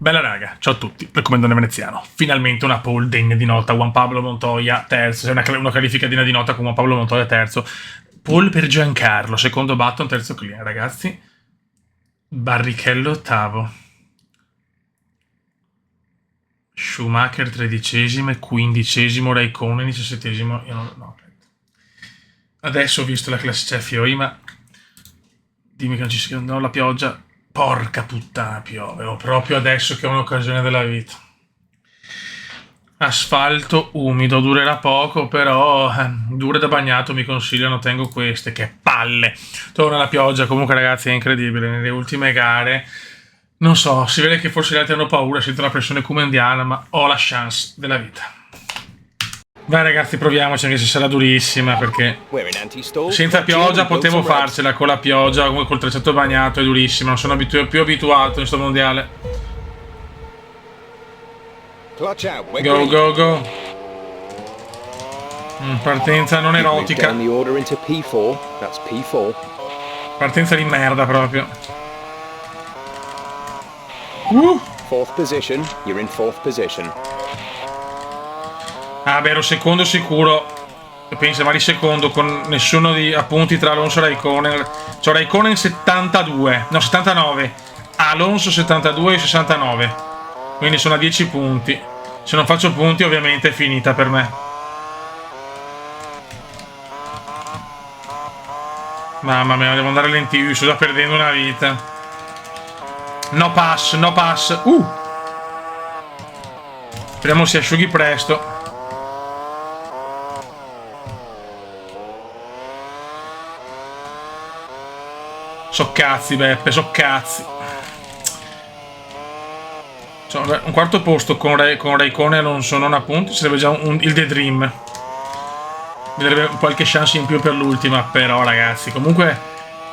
Bella raga, ciao a tutti, raccomandone veneziano. Finalmente una pole degna di nota, Juan Pablo Montoya terzo, una qualifica degna di nota con Juan Pablo Montoya terzo. Pole per Giancarlo, secondo Button, terzo clean, ragazzi. Barrichello ottavo. Schumacher tredicesimo e quindicesimo, Raikkonen diciassettesimo. Io no, adesso ho visto la classe FOI, ma dimmi che non ci sia la pioggia. Porca puttana, piove, o proprio adesso che ho un'occasione della vita. Asfalto umido, durerà poco, però dure da bagnato mi consigliano, tengo queste, che palle. Torna la pioggia, comunque ragazzi è incredibile, nelle ultime gare, non so, si vede che forse gli altri hanno paura, sento la pressione cumendiana, ma ho la chance della vita. Vai ragazzi, proviamoci anche se sarà durissima, perché senza pioggia potevo farcela, con la pioggia, come col tracciato bagnato è durissima, non sono più abituato in questo mondiale. Go, go, go. Partenza non erotica. Partenza di merda proprio. Fourth position, you're in fourth position. Ah beh, ero secondo sicuro. Pensa, ma di secondo con nessuno di appunti tra Alonso e Raikkonen. C'ho Raikkonen 72, no 79, Alonso 72 e 69. Quindi sono a 10 punti. Se non faccio punti ovviamente è finita per me. Mamma mia, devo andare lentissimo, sto già perdendo una vita. No pass, no pass. Speriamo si asciughi presto. So cazzi, Beppe, so cazzi. Un quarto posto con Raikkonen e Alonso non a punti, sarebbe già il The Dream. Vedrebbe qualche chance in più per l'ultima, però ragazzi, comunque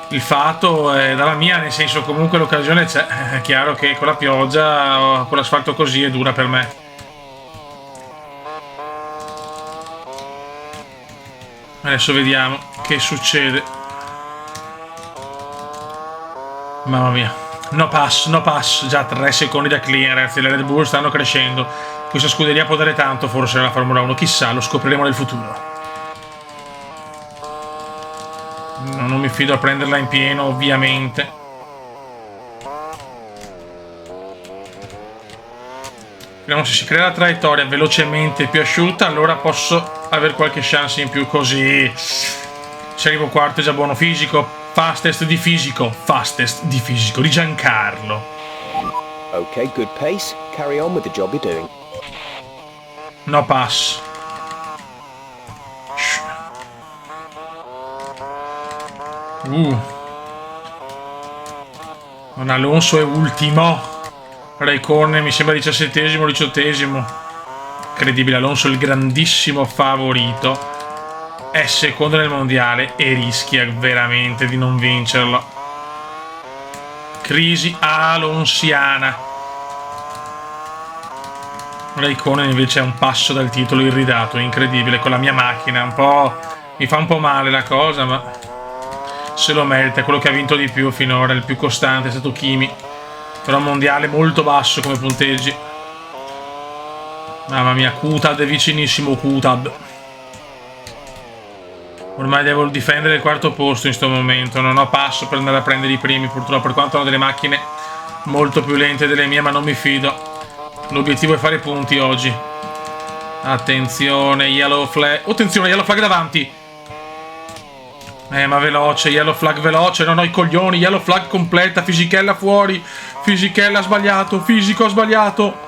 il fatto è dalla mia, nel senso comunque l'occasione c'è. È chiaro che con la pioggia, con l'asfalto così è dura per me. Adesso vediamo che succede. Mamma mia, no pass, già 3 secondi da clean, ragazzi, le Red Bull stanno crescendo. Questa scuderia può dare tanto forse nella Formula 1, chissà, lo scopriremo nel futuro. Non mi fido a prenderla in pieno, ovviamente. Vediamo se si crea la traiettoria velocemente più asciutta, allora posso avere qualche chance in più, così. Se arrivo quarto è già buono. Fisico. Fastest di fisico di Giancarlo. Ok, good pace. Carry on with the job you're doing. No pass. Non Alonso è ultimo. Raikkonen mi sembra 17esimo, 18esimo. Incredibile, Alonso il grandissimo favorito. È secondo nel mondiale e rischia veramente di non vincerlo. Crisi alonsiana. Raikkonen invece è un passo dal titolo irridato, incredibile, con la mia macchina. Un po'. Mi fa un po' male la cosa, ma se lo merita. È quello che ha vinto di più finora, il più costante è stato Kimi. Però un mondiale molto basso come punteggi. Mamma mia, Kutad è vicinissimo, Kutad. Ormai devo difendere il quarto posto in questo momento. Non ho passo per andare a prendere i primi, purtroppo, per quanto hanno delle macchine molto più lente delle mie, ma non mi fido. L'obiettivo è fare punti oggi. Attenzione, yellow flag. Attenzione, yellow flag davanti. Ma veloce, yellow flag veloce. Non ho i coglioni, yellow flag completa. Fisichella fuori. Fisichella ha sbagliato. Fisico ha sbagliato.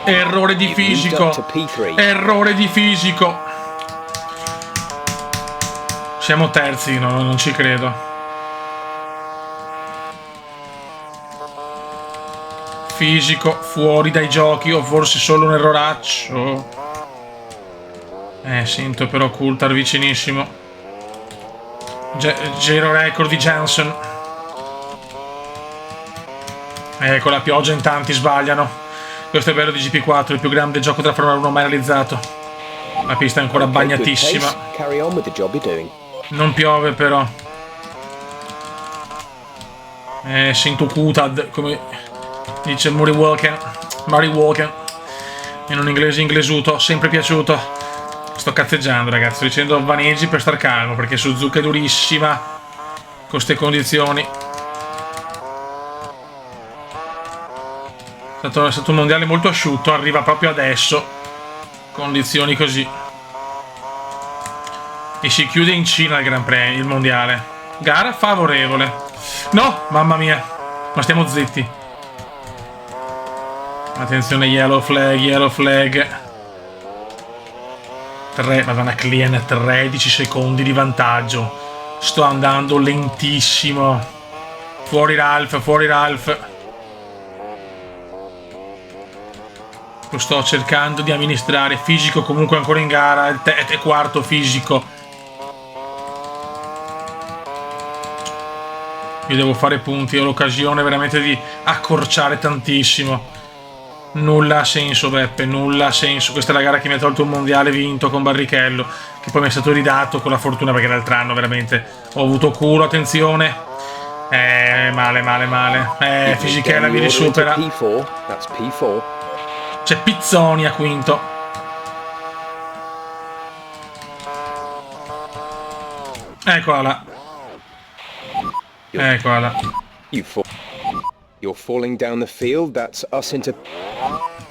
Errore di fisico. Errore di fisico. Siamo terzi, no, non ci credo. Fisico, fuori dai giochi, o forse solo un erroraccio. Sento però Coulthard vicinissimo. Giro record di Jensen. Con la pioggia in tanti sbagliano. Questo è bello di GP4, il più grande gioco tra Formula 1 mai realizzato. La pista è ancora bagnatissima. Non piove però. Sento Kutad come Dice Murray Walken. In un inglese inglesuto, sempre piaciuto. Sto cazzeggiando, ragazzi, sto dicendo vaneggi per star calmo, perché Suzuka è durissima con queste condizioni. È stato un mondiale molto asciutto, arriva proprio adesso, condizioni così. E si chiude in Cina il Gran Premio, il mondiale. Gara favorevole. No, mamma mia, ma stiamo zitti. Attenzione, yellow flag. 3, madonna, Klien, 13 secondi di vantaggio. Sto andando lentissimo. Fuori Ralph. Lo sto cercando di amministrare. Fisico comunque ancora in gara. È quarto fisico. Io devo fare punti. Ho l'occasione veramente di accorciare tantissimo. Nulla ha senso, Beppe, nulla ha senso. Questa è la gara che mi ha tolto un mondiale vinto con Barrichello, che poi mi è stato ridato con la fortuna, perché l'altro anno veramente ho avuto culo. Attenzione. Male. Fisichella mi risupera. C'è Pizzoni a quinto. Eccola là. You're falling down the field, that's us into...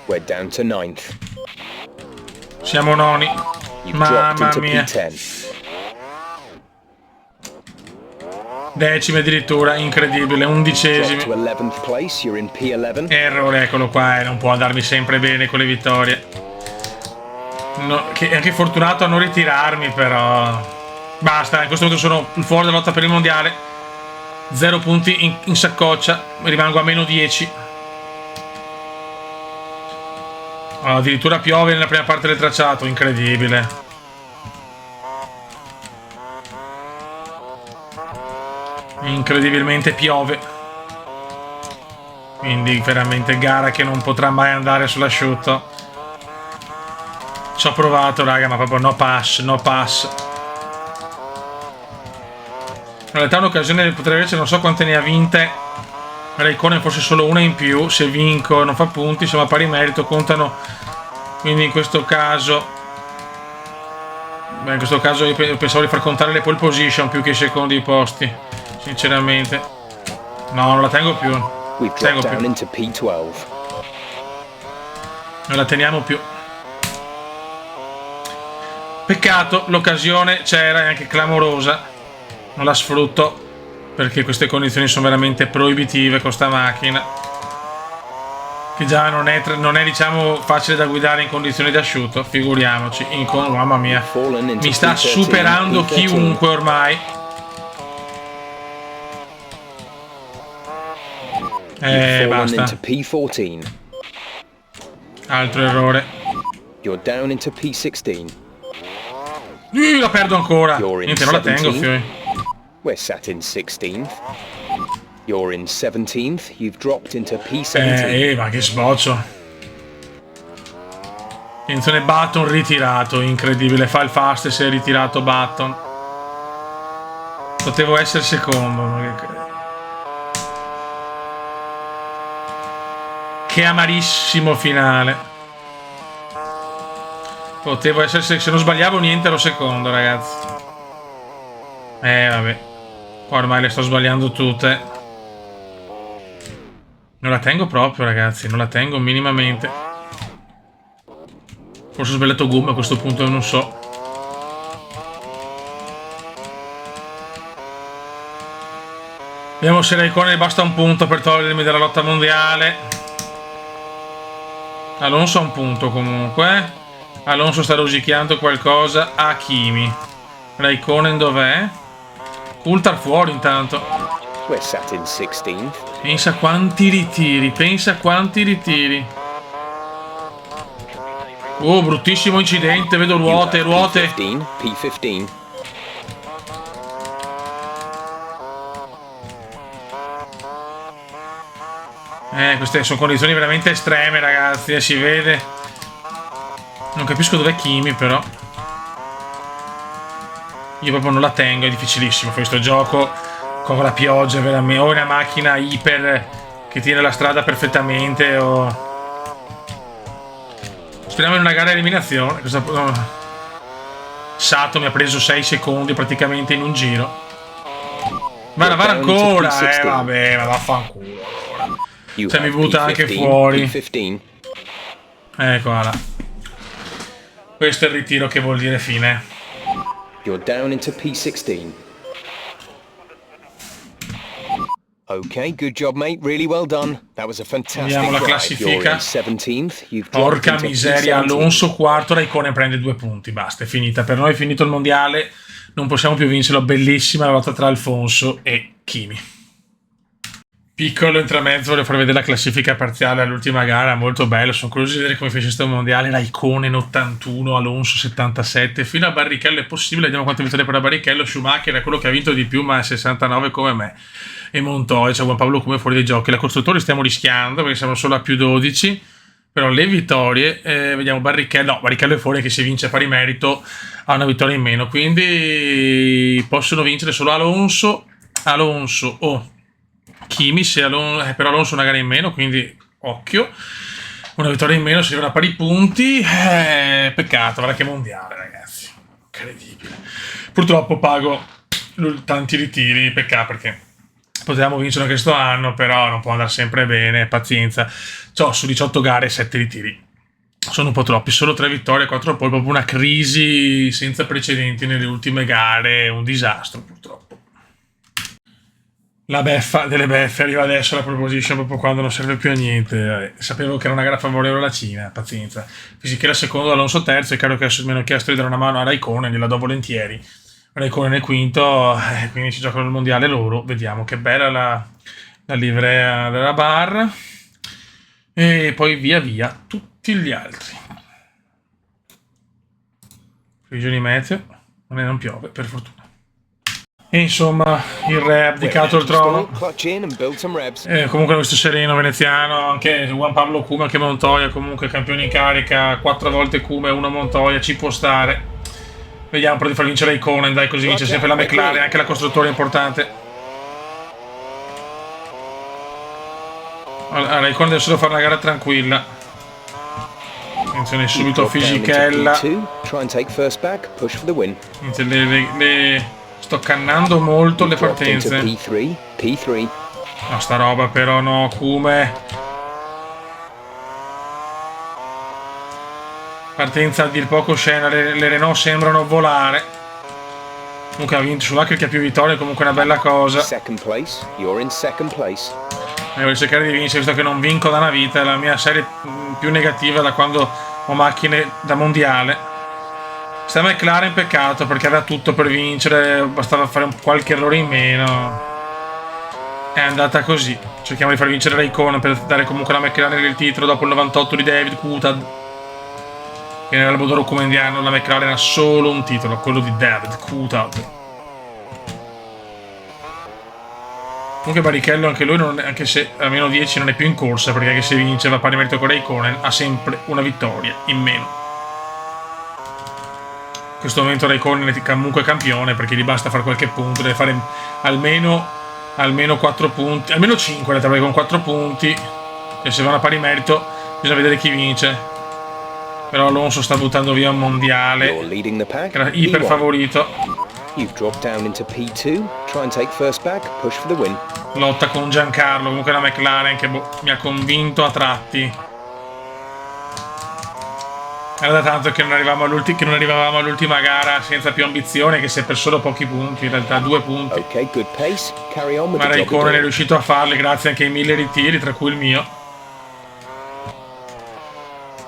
We're down to 9th. Siamo noni. Mamma mia. Decimi addirittura, incredibile, 11esimi. Errore, eccolo qua, non può andarmi sempre bene con le vittorie. Che è anche fortunato a non ritirarmi, però... Basta, in questo momento sono fuori dalla lotta per il mondiale. 0 punti in saccoccia, rimango a meno 10. Addirittura piove nella prima parte del tracciato, incredibile. Incredibilmente piove. Quindi veramente gara che non potrà mai andare sull'asciutto. Ci ho provato, raga, ma proprio no pass. In realtà un'occasione potrebbe essere, non so quante ne ha vinte Raikkonen, forse solo una in più. Se vinco non fa punti, siamo a pari merito, contano. Quindi in questo caso io pensavo di far contare le pole position più che i secondi posti, sinceramente. No, non la tengo più. Non la teniamo più. Peccato, l'occasione c'era, è anche clamorosa. Non la sfrutto perché queste condizioni sono veramente proibitive con sta macchina, che già non è diciamo facile da guidare in condizioni di asciutto, figuriamoci mamma mia, mi sta superando chiunque ormai. Basta. Altro errore. La perdo ancora. Niente, non la tengo, fioi. We're sat in 16th. You're in 17th. You've dropped into P17. Ma che sboccio. Attenzione, Button ritirato, incredibile. Fa il fast e si è ritirato Button. Potevo essere secondo. Che amarissimo finale. Potevo essere, se non sbagliavo niente ero secondo, ragazzi. Vabbè. Ormai le sto sbagliando tutte. Non la tengo proprio, ragazzi. Non la tengo minimamente. Forse ho sbagliato gomma a questo punto, non so. Vediamo se Raikkonen basta un punto per togliermi dalla lotta mondiale. Alonso ha un punto comunque. Alonso sta rosicchiando qualcosa a Kimi. Raikkonen dov'è? Coulthard fuori intanto. Pensa quanti ritiri, Oh, bruttissimo incidente, vedo ruote. P15. Queste sono condizioni veramente estreme, ragazzi, si vede. Non capisco dov'è Kimi, però. Io proprio non la tengo, è difficilissimo questo gioco con la pioggia, veramente. Ho una macchina iper che tiene la strada perfettamente o... Speriamo in una gara di eliminazione. Sato mi ha preso 6 secondi praticamente in un giro. Ma va ancora, vabbè, ma vaffanculo. Se mi butta anche fuori. Ecco, là. Questo è il ritiro che vuol dire fine. You're down into P16. Okay, good job, mate. Really well done. That was a fantastic Vediamo la drive. classifica. 17th. You've Porca miseria, Alonso quarto, Raikkonen prende 2 punti. Basta, è finita. Per noi è finito il mondiale. Non possiamo più vincerlo. Bellissima la lotta tra Alfonso e Kimi. Piccolo intramezzo, voglio far vedere la classifica parziale all'ultima gara, molto bello, sono curioso di vedere come fece questo mondiale. Raikkonen 81, Alonso 77, fino a Barrichello è possibile, vediamo quante vittorie per Barrichello. Schumacher è quello che ha vinto di più, ma è 69 come me, e Montoya, c'è Juan Pablo come fuori dai giochi. La costruttori stiamo rischiando perché siamo solo a più 12, però le vittorie, vediamo Barrichello, no, Barrichello è fuori, che se vince pari merito ha una vittoria in meno, quindi possono vincere solo Alonso o Kimi, per Alonso una gara in meno, quindi occhio, una vittoria in meno, si arrivano a pari punti, peccato, guarda che mondiale ragazzi, incredibile. Purtroppo pago tanti ritiri, peccato, perché potevamo vincere anche questo anno, però non può andare sempre bene, pazienza. Su 18 gare 7 ritiri sono un po' troppi, solo 3 vittorie, 4 pole, proprio una crisi senza precedenti nelle ultime gare, un disastro purtroppo. La beffa delle beffe arriva adesso alla pole position proprio quando non serve più a niente. Sapevo che era una gara favorevole alla Cina, pazienza. Fisichella secondo, Alonso terzo, è chiaro che mi hanno chiesto di dare una mano a Raikkonen, gliela do volentieri. Raikkonen è quinto, quindi si giocano il mondiale loro. Vediamo che bella la livrea della bar. E poi via via tutti gli altri. Previsioni meteo, non piove per fortuna. E insomma, il re ha abdicato il trono. Comunque questo sereno veneziano, anche Juan Pablo Kuma, anche Montoya, comunque campione in carica, 4 volte Kuma e 1 Montoya, ci può stare. Vediamo però di far vincere Raikkonen, dai, così vince sempre la McLaren, anche la costruttore è importante. Allora, Raikkonen deve solo fare una gara tranquilla. Attenzione subito a Fisichella. Sto cannando molto le partenze. No, sta roba però no, Kume. Partenza a dir poco scena, le Renault sembrano volare. Comunque ha vinto Schumacher che ha più vittorie, comunque è una bella cosa. Devo cercare di vincere, visto che non vinco da una vita, è la mia serie più negativa da quando ho macchine da mondiale. Sta McLaren peccato perché aveva tutto per vincere, bastava fare qualche errore in meno. È andata così. Cerchiamo di far vincere Raikkonen per dare comunque alla McLaren il titolo dopo il 98 di David Coulthard. Che nella Bodoro come indiano la McLaren ha solo un titolo, quello di David Coulthard. Comunque Barrichello anche lui, anche se a meno 10 non è più in corsa, perché anche se vince va pari merito con Raikkonen, ha sempre una vittoria in meno. In questo momento Raikkonen è comunque campione perché gli basta fare qualche punto, deve fare almeno 4 punti, almeno 5 perché con 4 punti, e se vanno a pari merito bisogna vedere chi vince. Però Alonso sta buttando via un mondiale, che era iper favorito. Lotta con Giancarlo, comunque la McLaren che mi ha convinto a tratti. Era da tanto che non arrivavamo all'ultima gara senza più ambizione, che si è per solo pochi punti, in realtà 2 punti. Ma Raikkonen è riuscito a farli grazie anche ai 1000 ritiri, tra cui il mio.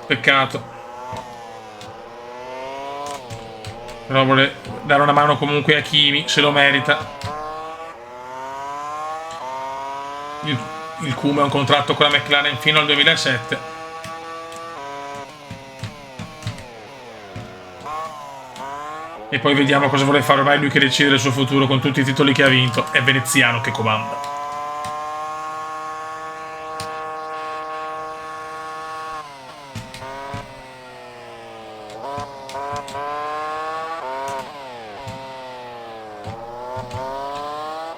Peccato. Però vuole dare una mano comunque a Kimi, se lo merita. Il Kuma ha un contratto con la McLaren fino al 2007. E poi vediamo cosa vuole fare, ormai è lui che decide del suo futuro con tutti i titoli che ha vinto, è veneziano che comanda.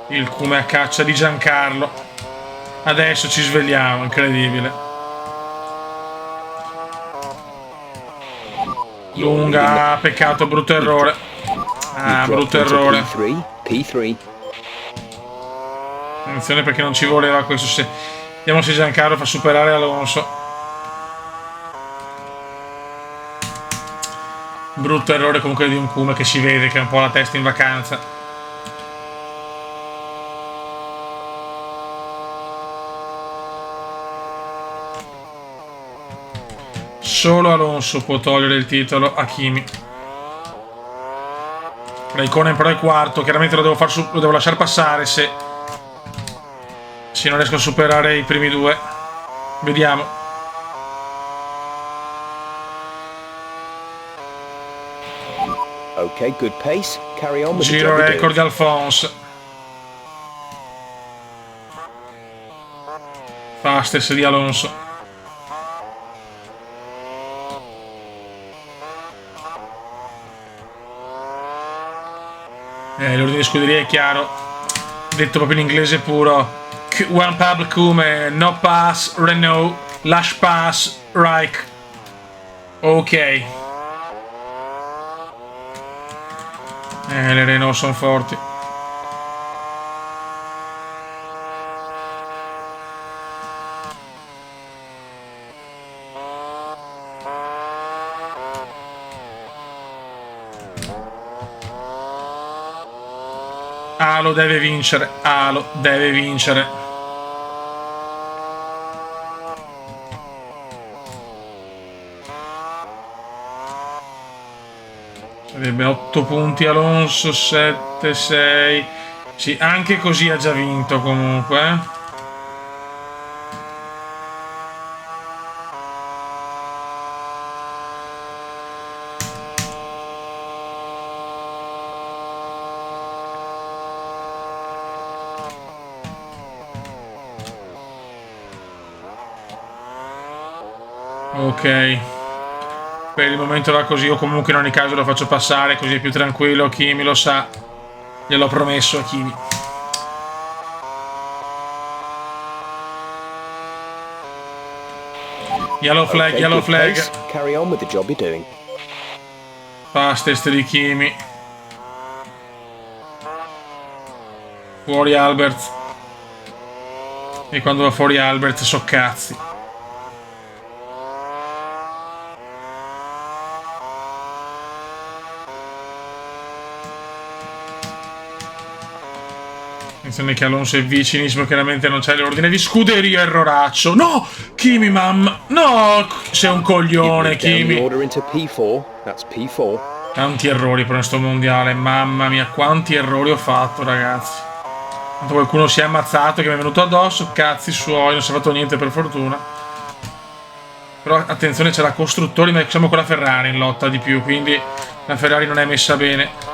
Il Kuma a caccia di Giancarlo. Adesso ci svegliamo, incredibile. Lunga, peccato, brutto errore. Ah, brutto errore. P3. Attenzione perché non ci voleva questo. Vediamo se Giancarlo fa superare Alonso. Brutto errore comunque di un Kuma che si vede che ha un po' la testa in vacanza. Solo Alonso può togliere il titolo a Kimi. Raikkonen però è quarto, chiaramente lo devo lasciare passare se non riesco a superare i primi due. Vediamo. Ok, good pace. Carry on with the Giro job you're record di doing. Alphonse. Fastest di Alonso. L'ordine di scuderia è chiaro. Detto proprio in inglese puro. One public come no pass Renault, lash pass Reich. Ok. Le Renault sono forti. Alo deve vincere. Alo deve vincere. Sarebbe 8 punti Alonso, 7, 6. Sì, anche così ha già vinto comunque. Ok. Per il momento va così, io comunque in ogni caso lo faccio passare così è più tranquillo. Kimi lo sa. Gliel'ho promesso a Kimi. Yellow flag, yellow flag. Carry on with the job you're doing. Fastest di Kimi. Fuori Albert. E quando va fuori Albert so cazzi. Attenzione che Alonso è vicinissimo, chiaramente non c'è l'ordine di scuderia, erroraccio. No! Kimi, mamma! No! Sei un coglione, Kimi. Tanti errori per questo mondiale, mamma mia, quanti errori ho fatto, ragazzi. Tanto qualcuno si è ammazzato che mi è venuto addosso, cazzi suoi, non si è fatto niente per fortuna. Però attenzione, c'è la costruttori, ma siamo con la Ferrari in lotta di più, quindi la Ferrari non è messa bene.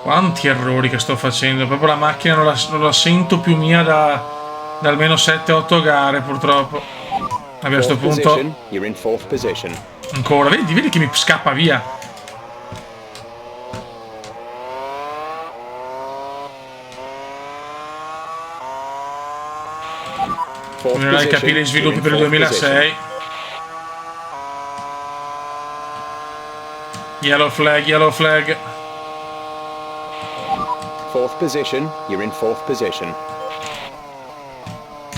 Quanti errori che sto facendo, proprio la macchina non la sento più mia da almeno 7-8 gare purtroppo. A questo punto ancora, vedi che mi scappa via. Bisognerà capire gli sviluppi per il 2006. Yellow flag, yellow flag. Fourth position, you're in fourth position.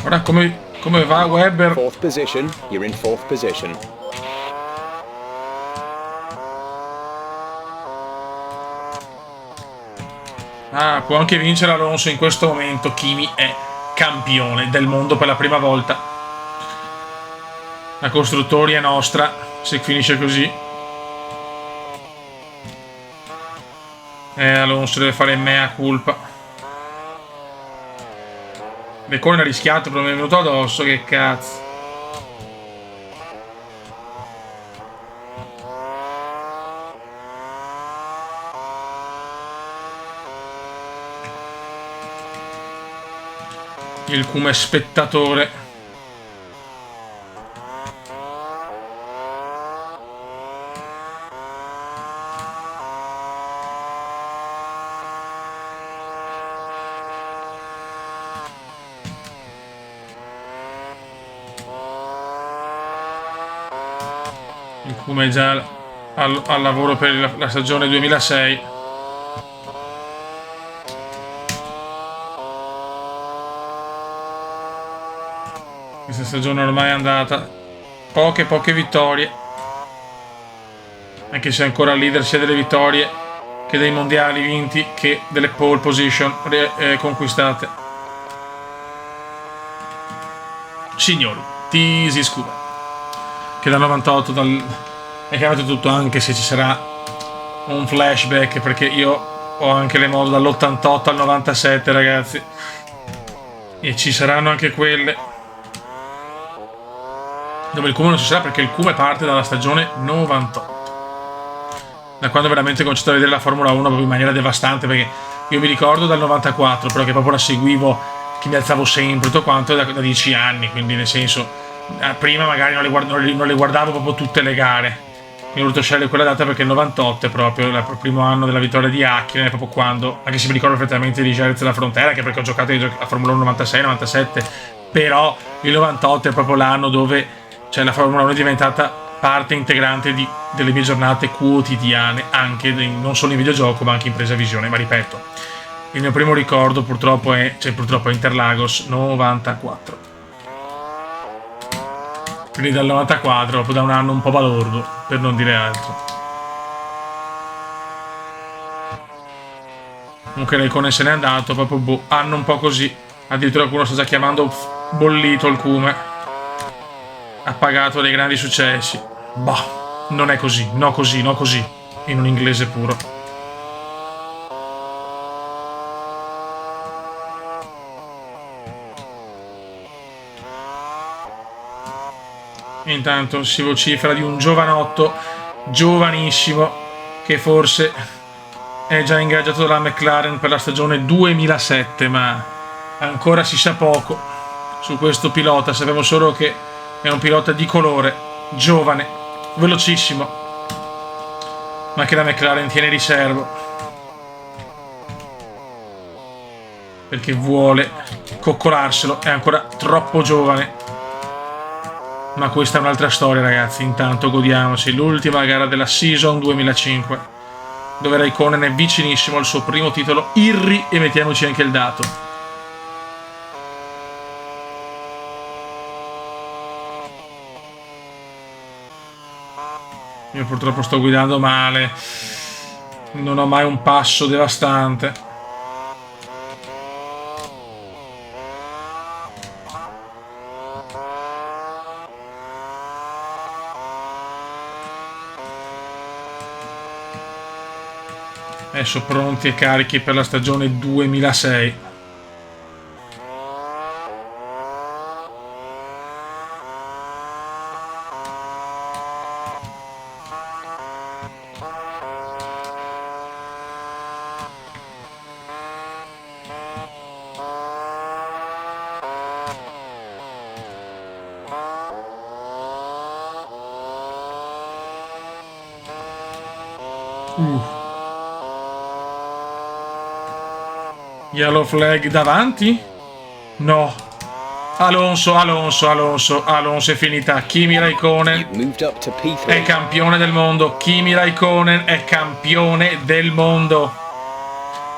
Ora come va Webber? Fourth position, you're in fourth position. Ah, può anche vincere Alonso in questo momento. Kimi è campione del mondo per la prima volta. La costruttori è nostra, se finisce così. Alonso deve fare mea culpa. Lecone ha rischiato, però mi è venuto addosso, che cazzo. Il come spettatore. Il Kuma è già al lavoro per la stagione 2006. Questa stagione ormai è andata. Poche vittorie. Anche se è ancora leader sia delle vittorie che dei mondiali vinti che delle pole position conquistate. Signori, Tisi Scuba, che dal 98 è cambiato tutto, anche se ci sarà un flashback, perché io ho anche le moto dall'88 al 97, ragazzi, e ci saranno anche quelle dove il Kuma non ci sarà, perché il Kuma parte dalla stagione 98, da quando veramente ho cominciato a vedere la Formula 1 proprio in maniera devastante, perché io mi ricordo dal 94, però che proprio la seguivo, che mi alzavo sempre, tutto quanto, da 10 anni, quindi nel senso, prima magari non le guardavo proprio tutte le gare. Mi ho voluto scegliere quella data perché il 98 è proprio il primo anno della vittoria di Hakkinen, è proprio quando, anche se mi ricordo perfettamente di Jerez e la Frontera, anche perché ho giocato a Formula 1 96-97, però il 98 è proprio l'anno dove la Formula 1 è diventata parte integrante delle mie giornate quotidiane, anche non solo in videogioco ma anche in presa visione. Ma ripeto, il mio primo ricordo purtroppo è Interlagos 94. Quindi dal 94, proprio da un anno un po' balordo, per non dire altro. Comunque Raikkonen se n'è andato, proprio anno un po' così. Addirittura qualcuno sta già chiamando bollito il Kuma. Ha pagato dei grandi successi. Boh, non è così, no così, in un inglese puro. Intanto si vocifera di un giovanotto, giovanissimo, che forse è già ingaggiato dalla McLaren per la stagione 2007, ma ancora si sa poco su questo pilota. Sappiamo solo che è un pilota di colore, giovane, velocissimo, ma che la McLaren tiene riservo perché vuole coccolarselo, è ancora troppo giovane. Ma questa è un'altra storia, ragazzi. Intanto godiamoci l'ultima gara della season 2005, dove Raikkonen è vicinissimo al suo primo titolo IRRI, e mettiamoci anche il dato. Io purtroppo sto guidando male, non ho mai un passo devastante. Adesso pronti e carichi per la stagione 2006. Yellow flag davanti? No. Alonso è finita. Kimi Raikkonen è campione del mondo. Kimi Raikkonen è campione del mondo.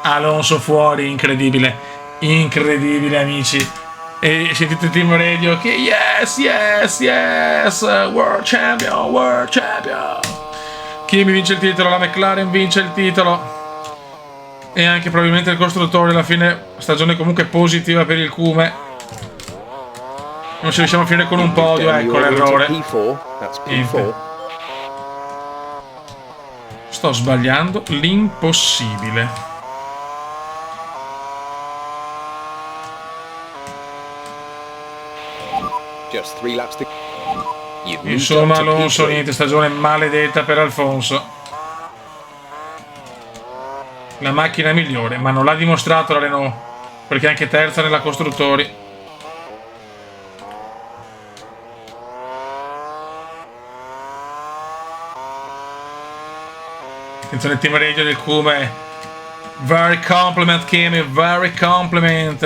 Alonso fuori, incredibile. Incredibile, amici. E sentite Team Radio che yes, world champion. Kimi vince il titolo, la McLaren vince il titolo. E anche probabilmente il costruttore. Alla fine stagione comunque positiva per il Kuma. Non ci riusciamo a finire con un podio, ecco l'errore. Sto sbagliando l'impossibile. Insomma, Alonso, niente, stagione maledetta per Alfonso. La macchina è migliore, ma non l'ha dimostrato la Renault, perché è anche terza nella costruttori. Attenzione, team radio del Kuma. Very compliment, Kimi, very compliment.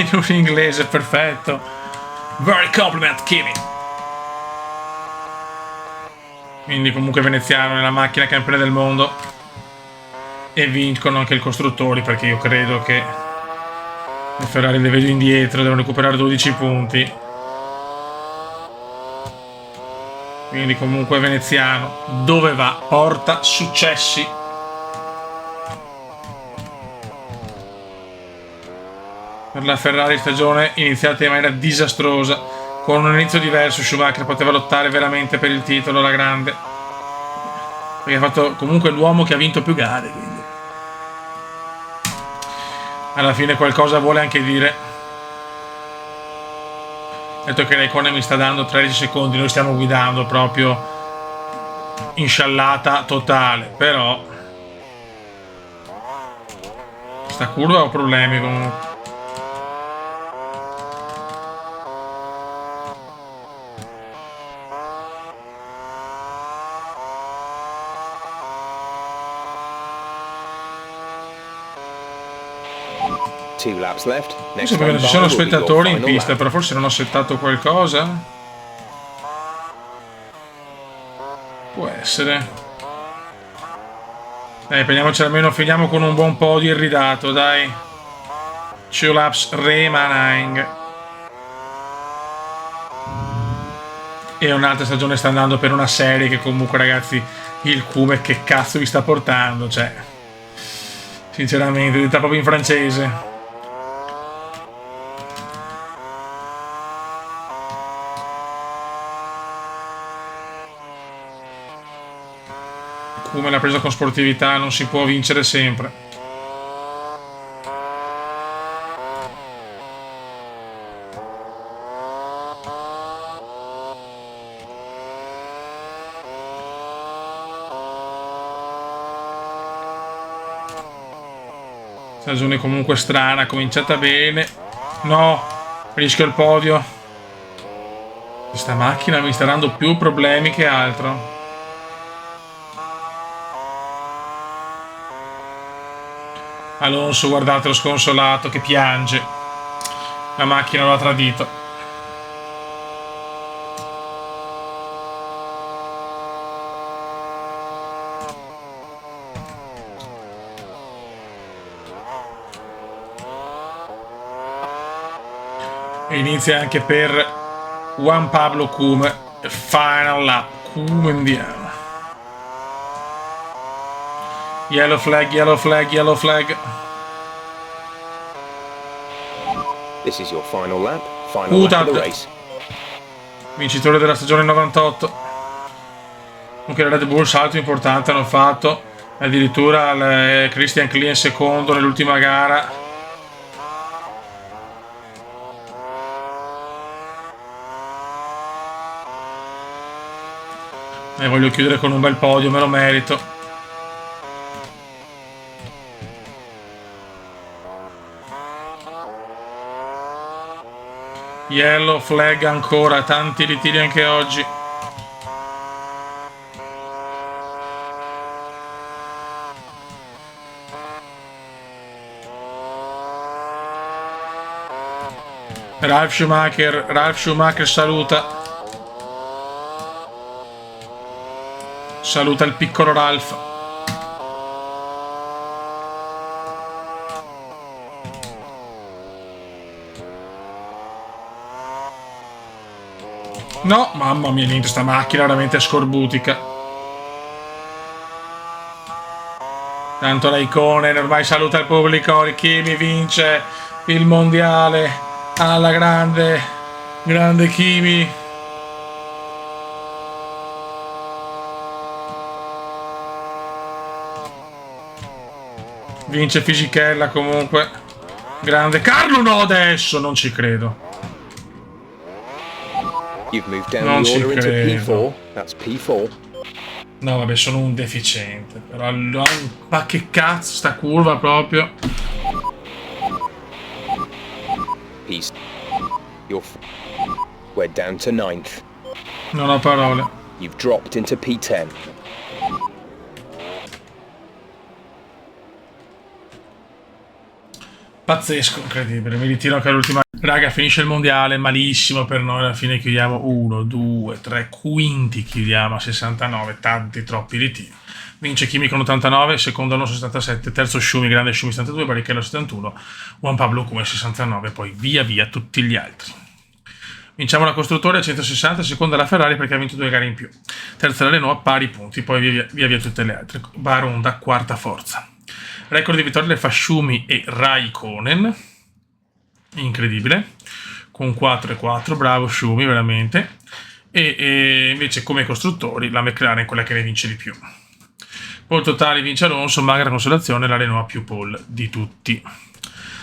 in un inglese perfetto. Very compliment, Kimi. Quindi comunque veneziano nella macchina campione del mondo. E vincono anche i costruttori, perché io credo che le Ferrari le vedo indietro, devono recuperare 12 punti. Quindi comunque veneziano, dove va? Porta successi. Per la Ferrari stagione iniziata in maniera disastrosa, con un inizio diverso Schumacher poteva lottare veramente per il titolo alla grande, perché ha fatto comunque l'uomo che ha vinto più gare, quindi alla fine qualcosa vuole anche dire. Detto che Raikkonen mi sta dando 13 secondi, noi stiamo guidando proprio insciallata totale, però sta curva ho problemi comunque. Two laps left. Non so perché ci sono spettatori in pista, però forse non ho settato qualcosa. Può essere. Dai, prendiamoci almeno, finiamo con un buon po' di irridato, dai. 2 laps remaining. E un'altra stagione sta andando per una serie che comunque, ragazzi, il Cume che cazzo vi sta portando, cioè. Sinceramente, detta proprio in francese. Come l'ha presa con sportività, non si può vincere sempre. Stagione comunque strana, cominciata bene. No, rischio il podio. Questa macchina mi sta dando più problemi che altro. Alonso, guardate lo sconsolato che piange. La macchina lo ha tradito. E inizia anche per Juan Pablo Cume. Final lap. Cume andiamo. Yellow flag, yellow flag, yellow flag. This is your final lap. Final lap of the race. Vincitore della stagione 98. Comunque la Red Bull salto importante hanno fatto. Addirittura Christian Klien secondo nell'ultima gara. E voglio chiudere con un bel podio, me lo merito. Yellow flag ancora, tanti ritiri anche oggi. Ralf Schumacher saluta. Saluta il piccolo Ralf. No, mamma mia, niente, sta macchina veramente scorbutica. Tanto Raikkonen ormai saluta il pubblico, Kimi vince il mondiale alla grande, grande Kimi. Vince Fisichella comunque. Grande Carlo, no adesso, non ci credo. Non ci credo. No, vabbè, sono un deficiente. Però, ma che cazzo, sta curva proprio. We're down to 9th. Non ho parole. You've dropped into P10. Pazzesco, incredibile. Mi ritiro anche all'ultima. Raga, finisce il mondiale, malissimo per noi. Alla fine chiudiamo 1, 2, 3, quinti. Chiudiamo a 69, tanti, troppi ritiri. Vince Kimi con 89, secondo Alonso 77, terzo Schumi, grande Schumi 72, Barrichello 71, Juan Pablo come 69, poi via via tutti gli altri. Vinciamo la costruttore a 160, seconda la Ferrari perché ha vinto 2 gare in più. Terza la Renault a pari punti, poi via via tutte le altre. Baronda, quarta forza. Record di vittorie le fa Schumi e Raikkonen, incredibile, con 4 e 4, bravo Schumi veramente. E invece come costruttori la McLaren è quella che ne vince di più. Pole totali vince Alonso, magra consolazione, la Renault ha più pole di tutti.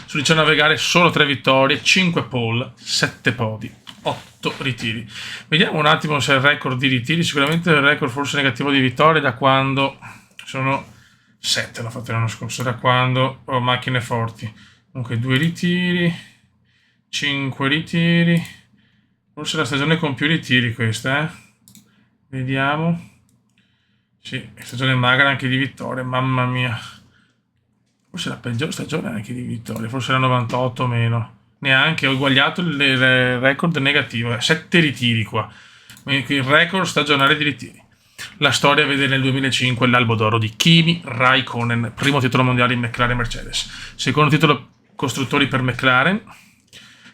Su 19 gare solo 3 vittorie, 5 pole, 7 podi, 8 ritiri. Vediamo un attimo se è il record di ritiri, sicuramente il record forse negativo di vittorie da quando sono 7, l'ho fatto l'anno scorso, da quando ho macchine forti. Comunque 2 ritiri, 5 ritiri, forse la stagione con più ritiri questa, Vediamo. Sì, stagione magra anche di vittorie, mamma mia. Forse la peggiore stagione anche di vittorie, forse la 98 o meno. Neanche, ho eguagliato il record negativo, 7 ritiri qua. Il record stagionale di ritiri. La storia vede nel 2005 l'albo d'oro di Kimi Raikkonen, primo titolo mondiale in McLaren Mercedes. Secondo titolo costruttori per McLaren.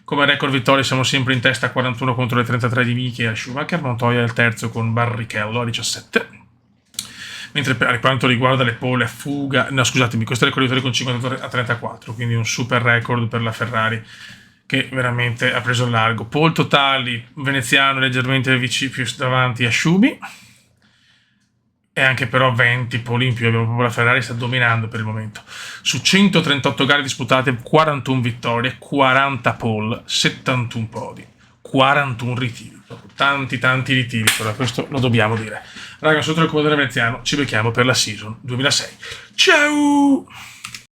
Come record vittorie siamo sempre in testa a 41 contro le 33 di Michael Schumacher. Montoya è il terzo con Barrichello a 17. Mentre per quanto riguarda le pole a fuga, no scusatemi, questo record vittorie con 50 a 34, quindi un super record per la Ferrari che veramente ha preso il largo. Pole totali, veneziano leggermente più davanti a Schumi, e anche però 20 pole in più, abbiamo proprio la Ferrari sta dominando per il momento. Su 138 gare disputate, 41 vittorie, 40 pole, 71 podi, 41 ritiri. Tanti ritiri, però questo lo dobbiamo dire. Raga, sotto il comodore veneziano, ci becchiamo per la season 2006. Ciao!